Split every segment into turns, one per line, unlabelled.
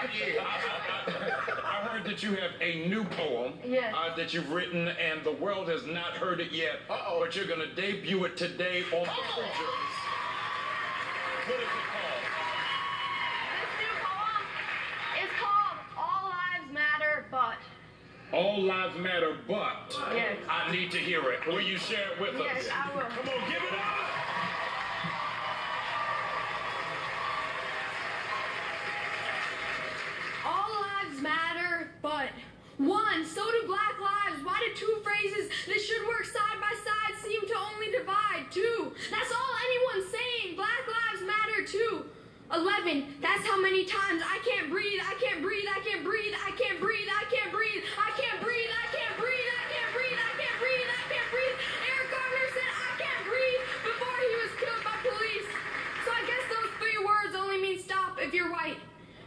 I heard that you have a new poem that you've written, and the world has not heard it yet. But you're going to debut it today on the Cultures. What is it called?
This new poem is called All Lives Matter But.
All Lives Matter But.
Yes.
I need to hear it. Will you share it with us?
Yes, I will.
Come on, give it up.
All lives matter, but one, so do black lives. Why do two phrases that should work side by side seem to only divide? Two, that's all anyone's saying. Black lives matter too. 11, that's how many times I can't breathe, I can't breathe, I can't breathe, I can't breathe, I can't breathe, I can't breathe, I can't breathe, I can't breathe, I can't breathe, I can't breathe. Eric Garner said I can't breathe before he was killed by police. So I guess those 3 words only mean stop if you're white.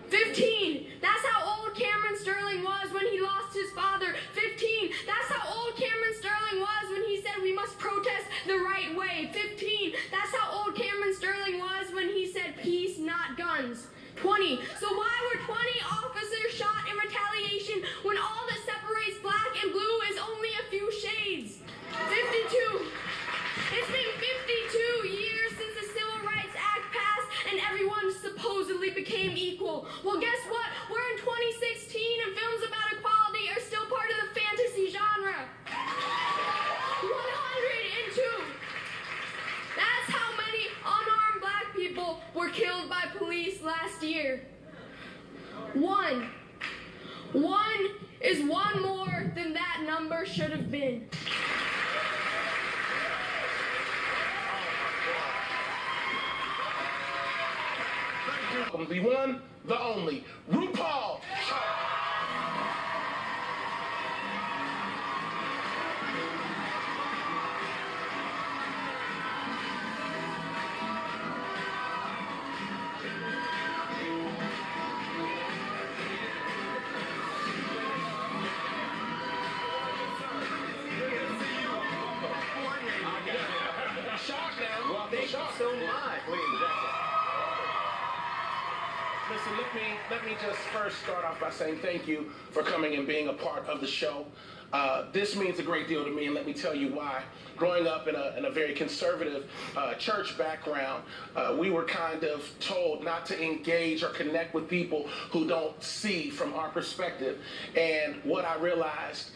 15, that's how old Cameron Sterling was when he lost his father. 15, that's how old Cameron Sterling was when he said we must protest the right way. 15, that's how old Cameron Sterling was when he said peace, not guns. 20, so why were 20 officers shot in retaliation when all that separates black and blue is only a few shades? 52, it's been 52 years since the Civil Rights Act passed and everyone supposedly became equal. Well, guess what? We're in 2016 and films about equality are still part of the fantasy genre. 102. That's how many unarmed black people were killed by police last year. One is one more than that number should have been.
The one, the only, RuPaul.
Thank you so much.
Listen, let me just first start off by saying thank you for coming and being a part of the show. This means a great deal to me, and let me tell you why. Growing up in a very conservative church background, we were kind of told not to engage or connect with people who don't see from our perspective. And what I realized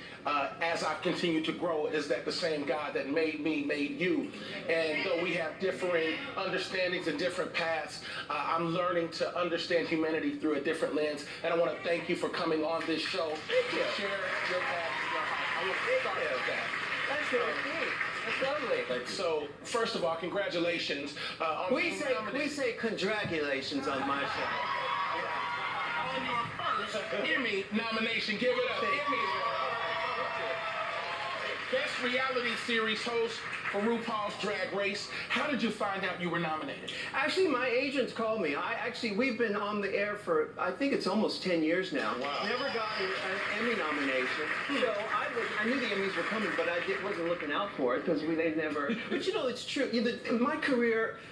as I've continued to grow is that the same God that made me made you. And though we have different understandings and different paths, I'm learning to understand humanity through a different lens. And I want to thank you for coming on this show to share your path and your heart. I want to start with that.
That's great. That's lovely.
So, first of all, congratulations. On
We say congratulations on my show.
On your first Emmy nomination. Give it up. Emmy. Best reality series host for RuPaul's Drag Race. How did you find out you were nominated?
Actually, my agents called me. We've been on the air for, I think it's almost 10 years now.
Wow.
Never got an Emmy nomination. So I knew the Emmys were coming, but I wasn't looking out for it because they never. But you know, it's true.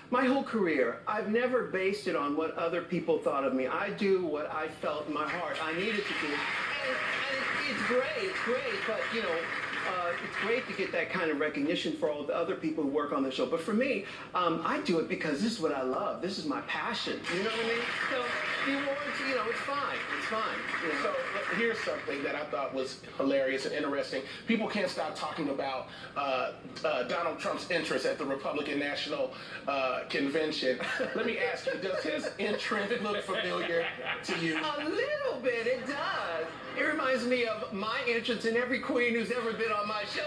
My whole career, I've never based it on what other people thought of me. I do what I felt in my heart I needed to do. And it's great, but you know, it's great to get that kind of recognition for all the other people who work on the show. But for me, I do it because this is what I love. This is my passion. You know what I mean? So the awards, you know, it's fine. It's fine. You know?
So here's something that I thought was hilarious and interesting. People can't stop talking about Donald Trump's entrance at the Republican National Convention. Let me ask you, does his entrance look familiar to you?
A little bit, it does. It reminds me of my entrance and every queen who's ever been on my show.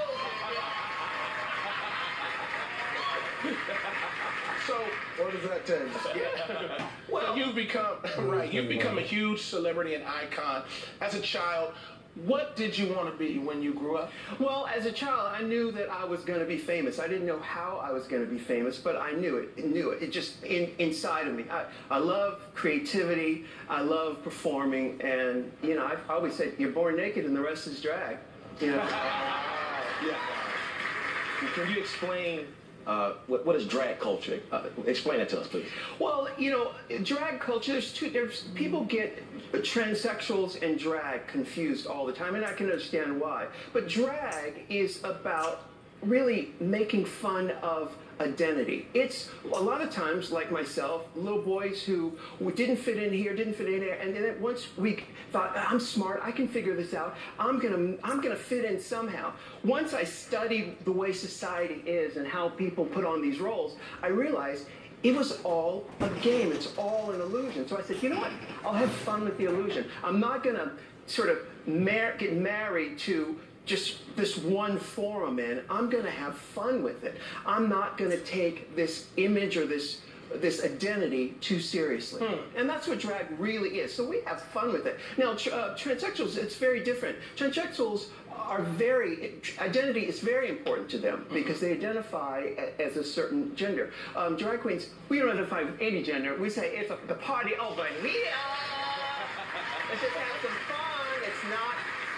So, what does that tell you? Yeah. Well, you've become a huge celebrity and icon. As a child, what did you want to be when you grew up?
Well, as a child, I knew that I was going to be famous. I didn't know how I was going to be famous, but I knew it. It just inside of me. I love creativity. I love performing. And, you know, I've always said, you're born naked and the rest is drag. You know?
Yeah. Can you explain
what is drag culture? Explain it to us, please.
Well, drag culture, there's people get transsexuals and drag confused all the time, and I can understand why. But drag is about really making fun of identity. It's a lot of times, like myself, little boys who didn't fit in here, didn't fit in there, and then once we thought, I'm smart, I can figure this out, I'm gonna fit in somehow. Once I studied the way society is and how people put on these roles, I realized it was all a game. It's all an illusion. So I said, you know what? I'll have fun with the illusion. I'm not gonna sort of get married to just this one form I'm in. I'm going to have fun with it. I'm not going to take this image or this identity too seriously. And that's what drag really is. So we have fun with it. Now, transsexuals, it's very different. Transsexuals identity is very important to them because they identify as a certain gender. Drag queens, we don't identify with any gender. We say, it's the party over here. Let's just have some fun. It's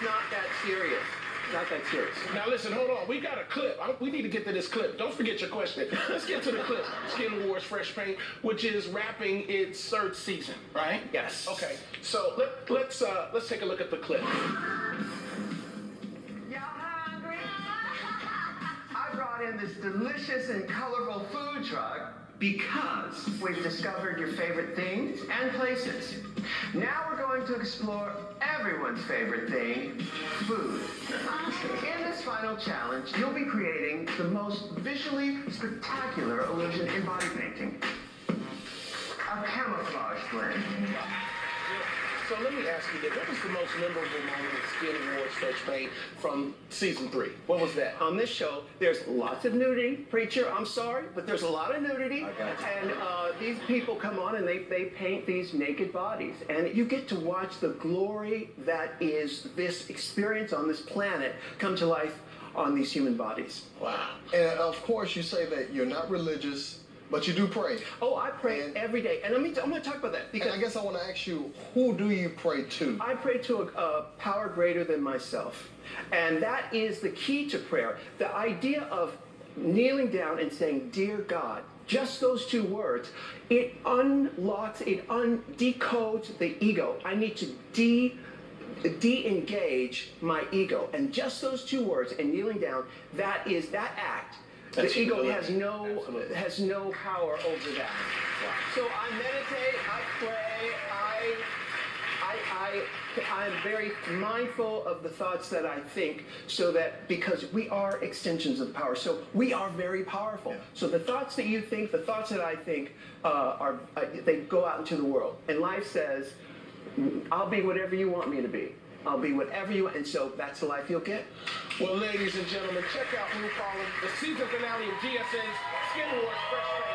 not that serious. Not that serious.
Now listen, hold on. We got a clip. We need to get to this clip. Don't forget your question. Let's get to the clip. Skin Wars Fresh Paint, which is wrapping its third season, right?
Yes.
Okay. So let's take a look at the clip.
Y'all hungry? I brought in this delicious and colorful food truck because we've discovered your favorite things and places. Now we're going to explore everyone's favorite thing, food. In this final challenge, you'll be creating the most visually spectacular illusion in body painting. A camouflage blend.
So let me ask you this. What was the most memorable moment of Skin Wars Fresh Paint from season 3? What was that?
On this show, there's lots of nudity. Preacher, I'm sorry, but there's a lot of nudity.
I got you.
And these people come on and they paint these naked bodies. And you get to watch the glory that is this experience on this planet come to life on these human bodies.
Wow.
And of course, you say that you're not religious, but you do pray.
Oh, I pray every day. And I'm going to talk about that because
And I guess I want to ask you, who do you pray to?
I pray to a power greater than myself. And that is the key to prayer. The idea of kneeling down and saying, "Dear God," just those two words, it unlocks, it decodes the ego. I need to de-engage my ego. And just those two words and kneeling down, that act.
That's
the ego
humility.
has no power over that. Wow. So I meditate, I pray, I'm very mindful of the thoughts that I think, so that because we are extensions of power, so we are very powerful. Yeah. So the thoughts that you think, the thoughts that I think, they go out into the world. And life says, I'll be whatever you want me to be. I'll be whatever you want, and so that's the life you'll get.
Well, ladies and gentlemen, check out RuPaul, the season finale of GSN's Skin Wars Fresh Paint.